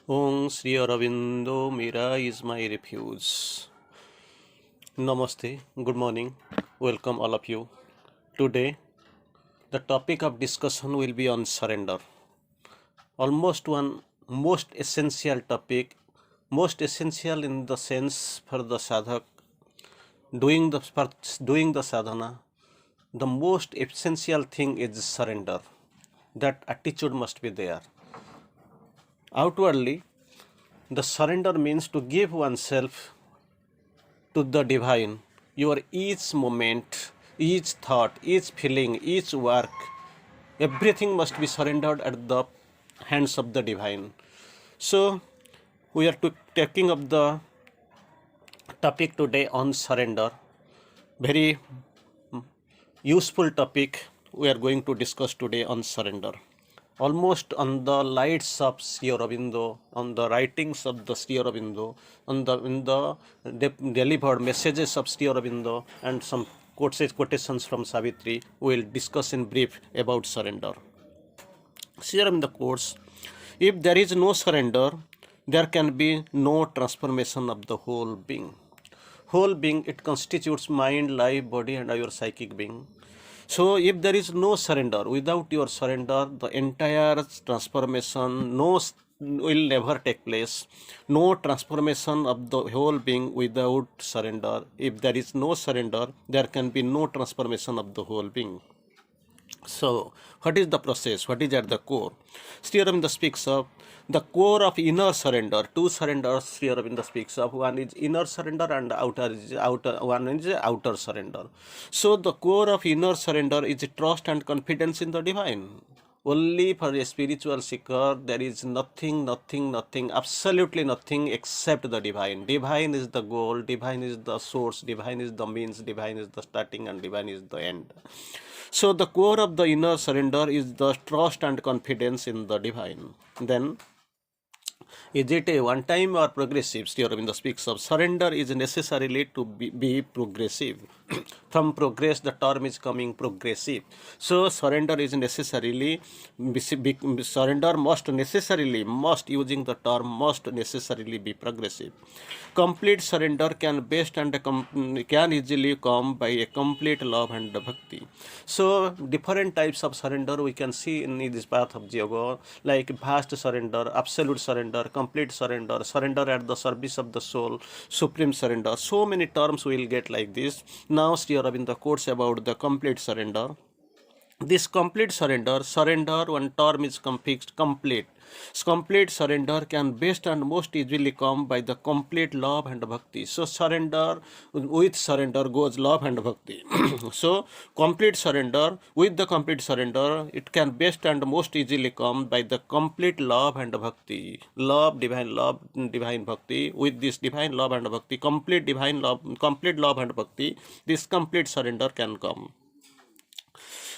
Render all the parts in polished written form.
Om Sri Aurobindo Mira is my refuge. Namaste, good morning, welcome all of you. Today, the topic of discussion will be on surrender. Almost one most essential topic, most essential in the sense for the sadhak doing the sadhana. The most essential thing is surrender. That attitude must be there. Outwardly, the surrender means to give oneself to the divine. Your each moment, each thought, each feeling, each work, everything must be surrendered at the hands of the divine. So, we are taking up the topic today on surrender. Very useful topic we are going to discuss today on surrender. Almost on the lights of Sri Aurobindo, on the writings of the Sri Aurobindo, in the delivered messages of Sri Aurobindo, and some quotations from Savitri, we will discuss in brief about surrender. Sri Aurobindo quotes, if there is no surrender, there can be no transformation of the whole being. Whole being, it constitutes mind, life, body, and your psychic being. So, if there is no surrender, without your surrender, the entire transformation will never take place. No transformation of the whole being without surrender. If there is no surrender, there can be no transformation of the whole being. So, what is the process? What is at the core? Sri Aurobindo speaks of the core of inner surrender. Two surrenders Sri Aurobindo speaks of. One is inner surrender and one is outer surrender. So, the core of inner surrender is trust and confidence in the divine. Only for a spiritual seeker, there is nothing, absolutely nothing except the divine. Divine is the goal, divine is the source, divine is the means, divine is the starting, and divine is the end. So, the core of the inner surrender is the trust and confidence in the divine. Then, is it a one-time or progressive? Sri Aurobindo speaks of surrender is necessarily to be progressive. From progress, the term is coming progressive. So, surrender is necessarily, surrender must using the term must necessarily be progressive. Complete surrender can can easily come by a complete love and bhakti. So, different types of surrender we can see in this path of yoga, like vast surrender, absolute surrender, complete surrender, surrender at the service of the soul, supreme surrender. So many terms we will get like this. Now, Sri Aurobindo quotes about the complete surrender. This complete surrender, one term is fixed, complete. Complete surrender can best and most easily come by the complete love and bhakti. So, surrender, with surrender goes love and bhakti. So, complete surrender, with the complete surrender, it can best and most easily come by the complete love and bhakti. Love, divine bhakti. With this divine love and bhakti, complete love and bhakti, this complete surrender can come.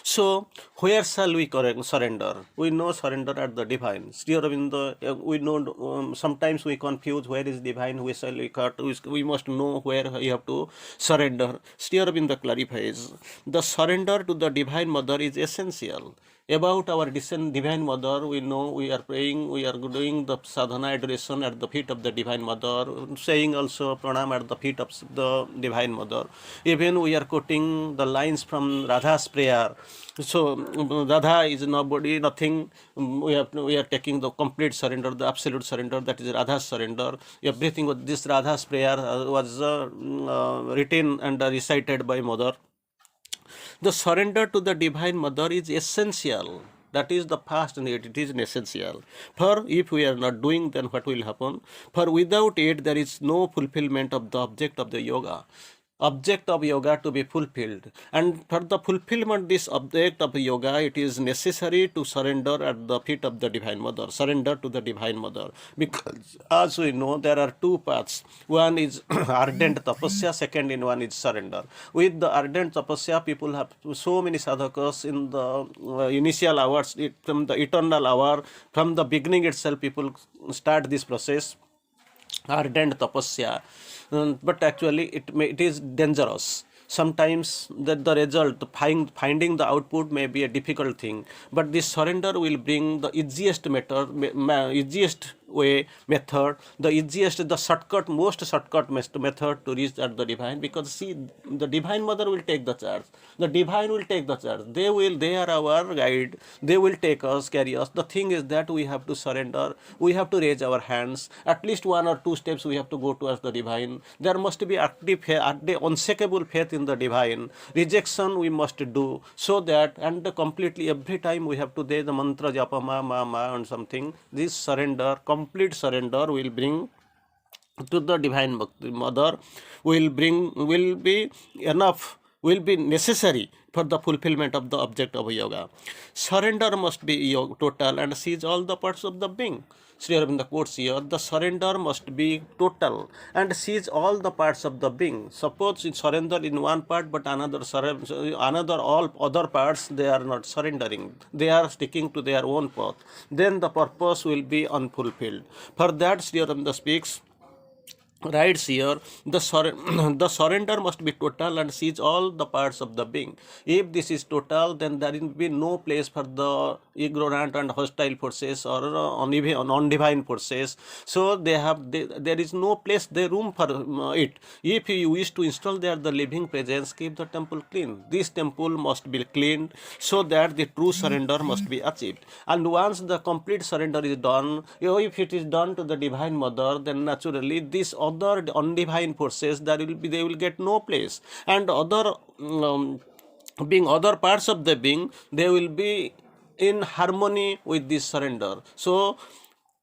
So, where shall we surrender? We know surrender at the divine. Sri Aurobindo, we know sometimes we confuse where is divine, where shall we cut. We must know where we have to surrender. Sri Aurobindo clarifies the surrender to the divine mother is essential. About our divine mother, we know we are praying, we are doing the sadhana adoration at the feet of the divine mother, saying also pranam at the feet of the divine mother. Even we are quoting the lines from Radha's prayer. So, Radha is nobody, nothing. We are taking the complete surrender, the absolute surrender, that is Radha's surrender. Everything with this Radha's prayer was written and recited by mother. The surrender to the divine mother is essential. That is the first need. It is essential. For if we are not doing, then what will happen? For without it, there is no fulfillment of the object of the yoga. Object of yoga to be fulfilled, and for the fulfillment this object of yoga, it is necessary to surrender at the feet of the divine mother, surrender to the divine mother, because as we know there are two paths. One is ardent tapasya, second in one is surrender. With the ardent tapasya, people have so many sadhakas in the initial hours, from the eternal hour, from the beginning itself, people start this process, ardent tapasya. But actually it is dangerous. Sometimes that the result, finding the output may be a difficult thing, but this surrender will bring the easiest way method, the easiest, the shortcut, most shortcut method to reach at the divine. Because see, the divine mother will take the charge. The divine will take the charge. They are our guide. They will take us, carry us. The thing is that we have to surrender. We have to raise our hands. At least 1 or 2 steps we have to go towards the divine. There must be active, unshakable faith in the divine. Rejection we must do, so that, and completely every time we have to say the mantra japa ma and something. This surrender, complete surrender, will bring to the divine mother, will be enough, will be necessary for the fulfillment of the object of yoga. Surrender must be total and seize all the parts of the being. Sri Aurobindo quotes here, the surrender must be total and seize all the parts of the being. Suppose it surrender in one part, but all other parts they are not surrendering. They are sticking to their own path. Then the purpose will be unfulfilled. For that, Sri Aurobindo speaks, writes here, the surrender must be total and seize all the parts of the being. If this is total, then there will be no place for the ignorant and hostile forces or non-divine forces. So there is no place, room for it. If you wish to install there the living presence, keep the temple clean. This temple must be cleaned so that the true surrender must be achieved. And once the complete surrender is done, if it is done to the divine mother, then naturally this other undivine forces, they will get no place, and other other parts of the being, they will be in harmony with this surrender. So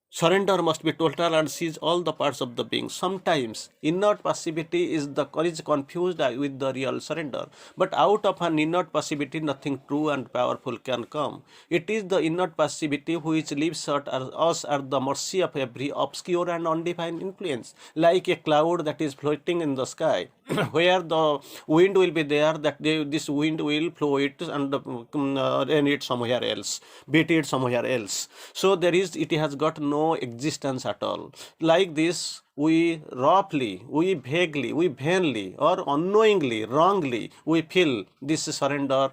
surrender must be total and seize all the parts of the being. Sometimes inert passivity is confused with the real surrender. But out of an inert passivity, nothing true and powerful can come. It is the inert passivity which leaves us at the mercy of every obscure and undivine influence, like a cloud that is floating in the sky. Where the wind will be there, this wind will flow it and rain it somewhere else, beat it somewhere else. So it has got no existence at all. Like this, we roughly, we vaguely, we vainly or unknowingly, wrongly, we feel this surrender.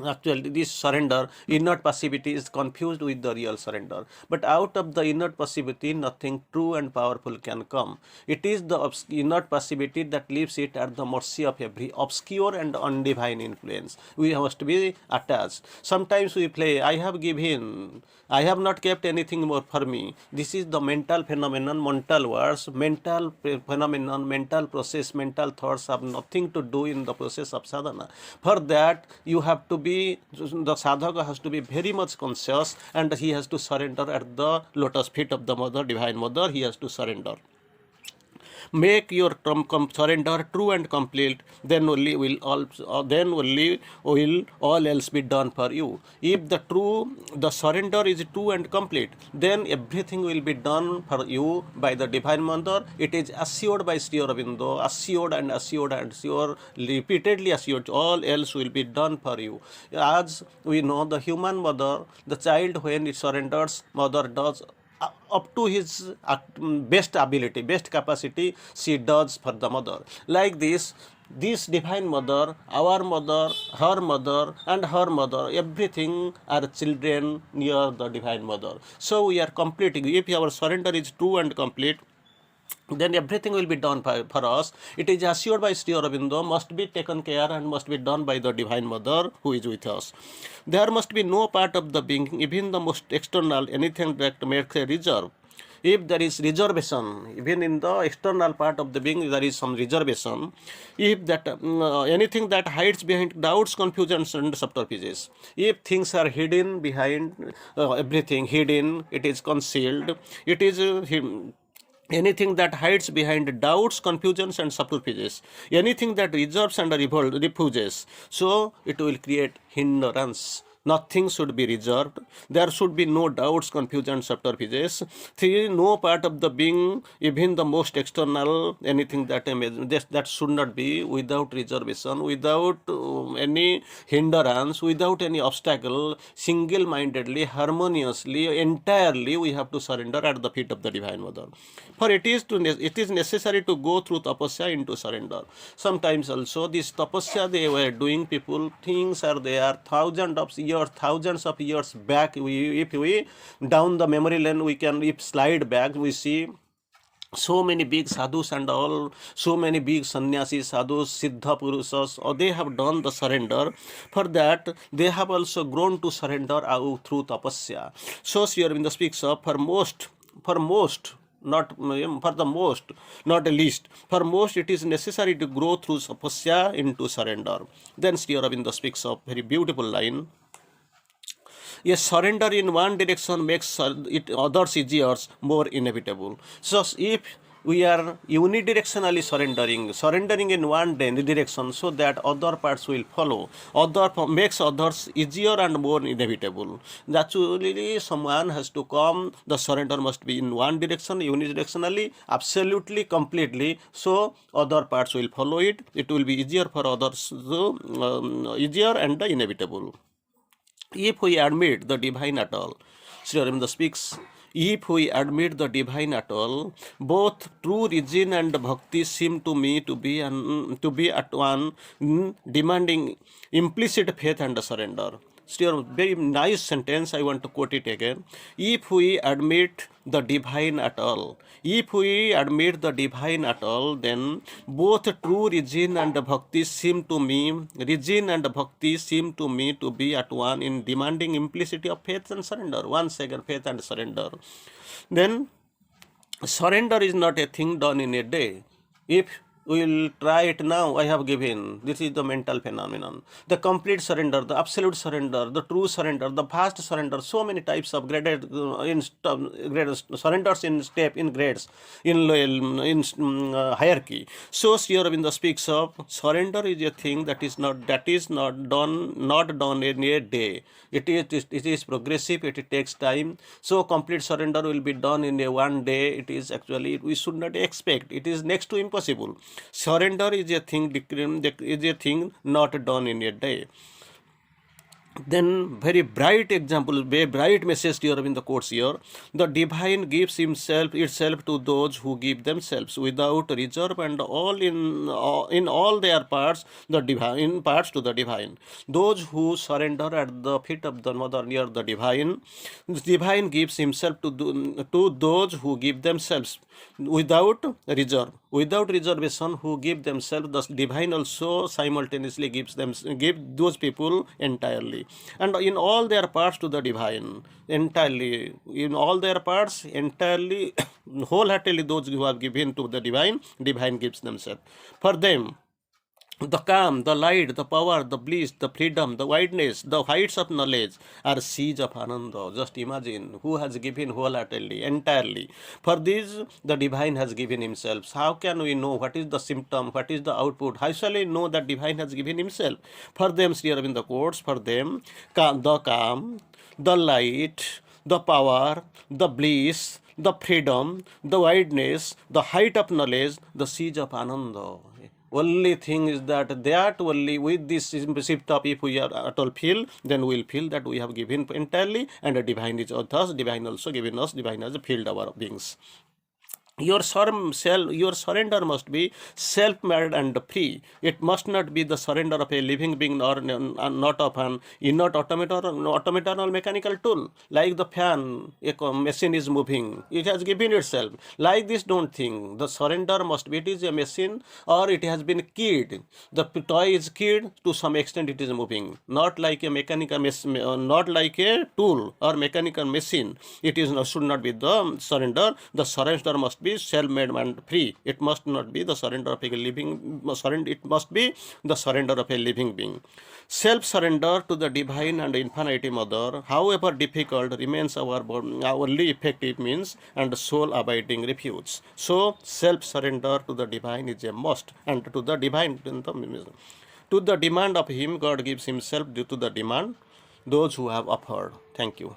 Actually, this surrender, inert passivity, is confused with the real surrender. But out of the inert passivity, nothing true and powerful can come. It is the inert passivity that leaves it at the mercy of every obscure and undivine influence. We must be attached. Sometimes we play, I have given, I have not kept anything more for me. This is the mental phenomenon, mental words, mental phenomenon, mental process, mental thoughts have nothing to do in the process of sadhana. For that, you have to be, the sadhaka has to be very much conscious, and he has to surrender at the lotus feet of the mother, divine mother. He has to surrender. Make your surrender true and complete, then only will all else be done for you. If the surrender is true and complete, then everything will be done for you by the divine mother. It is assured by Sri Aurobindo, assured and assured and assured, repeatedly assured, all else will be done for you. As we know, the human mother, the child, when it surrenders, mother does up to his best ability, best capacity, she does for the mother. Like this divine mother, our mother, and her mother, everything are children near the divine mother. So we are completing. If our surrender is true and complete, then everything will be done for us. It is assured by Sri Aurobindo, must be taken care and must be done by the divine mother who is with us. There must be no part of the being, even the most external, anything that makes a reserve. If there is reservation, even in the external part of the being, there is some reservation. If that anything that hides behind doubts, confusions, and subterfuges. If things are hidden behind everything, hidden, it is concealed. It is anything that hides behind doubts, confusions, and subterfuges. Anything that reserves and refuses. So it will create hindrance. Nothing should be reserved. There should be no doubts, confusions, subterfuges. No part of the being, even the most external, anything that should not be without reservation, without any hindrance, without any obstacle, single-mindedly, harmoniously, entirely, we have to surrender at the feet of the Divine Mother. For it is necessary to go through tapasya into surrender. Sometimes also this tapasya they were doing, things are there, thousands of years years, thousands of years back, if we down the memory lane, we can, if slide back, we see so many big sadhus and all, so many big sannyasis, sadhus, siddha purushas, or they have done the surrender. For that, they have also grown to surrender through tapasya. So Sri Aurobindo speaks of not for the most, not the least, for most it is necessary to grow through tapasya into surrender. Then Sri Aurobindo speaks of very beautiful line. A surrender in one direction makes it others easier, more inevitable. So if we are unidirectionally surrendering in one direction, so that other parts will follow, makes others easier and more inevitable. Naturally, someone has to come. The surrender must be in one direction, unidirectionally, absolutely, completely. So other parts will follow it. It will be easier for others, easier and inevitable. If we admit the divine at all, Sri Aurobindo speaks, if we admit the divine at all, both true religion and bhakti seem to me to be at one, demanding implicit faith and surrender. Still, very nice sentence, I want to quote it again. If we admit the divine at all, then both true religion and bhakti seem to me to be at one in demanding implicity of faith and surrender. One second, faith and surrender. Then, surrender is not a thing done in a day. If we will try it now, I have given, this is the mental phenomenon. The complete surrender, the absolute surrender, the true surrender, the vast surrender, so many types of graded surrenders in grades, in hierarchy. So Sri Aurobindo speaks of surrender is a thing that is not done in a day. It is progressive, it takes time. So complete surrender will be done in a one day. It is actually, we should not expect. It is next to impossible. Surrender is a thing not done in a day. Then very bright example, very bright message Sri Aurobindo quotes here. The divine gives itself to those who give themselves without reserve and in all their parts to the divine. Those who surrender at the feet of the mother near the divine gives himself to those who give themselves without reservation, who give themselves. The divine also simultaneously give those people entirely, and in all their parts to the divine, entirely, in all their parts entirely, wholeheartedly. Those who have given to the divine gives themselves. For them, the calm, the light, the power, the bliss, the freedom, the wideness, the heights of knowledge are seas of ananda. Just imagine who has given wholeheartedly, entirely. For this, the divine has given himself. How can we know what is the symptom, what is the output? How shall we know that divine has given himself? For them, Sri Aurobindo quotes, for them, the calm, the light, the power, the bliss, the freedom, the wideness, the height of knowledge, the seas of ananda. Only thing is that only with this shift of, if we are at all feel, then we will feel that we have given entirely, and the divine is thus, divine also given us, divine has filled our beings. Your surrender must be self-made and free. It must not be the surrender of a living being or not of an inert automaton or mechanical tool. Like the fan, a machine is moving. It has given itself. Like this, don't think. The surrender must be, it is a machine or it has been keyed. The toy is keyed, to some extent it is moving. Not like a mechanical not like a tool or mechanical machine. It should not be the surrender. The surrender must be self-made and free. It must not be the surrender of a living it must be the surrender of a living being. Self-surrender to the divine and infinite mother, however difficult, remains our only effective means and soul abiding refuge. So self-surrender to the divine is a must, and to the divine, to the demand of him, God gives himself due to the demand those who have offered. Thank you.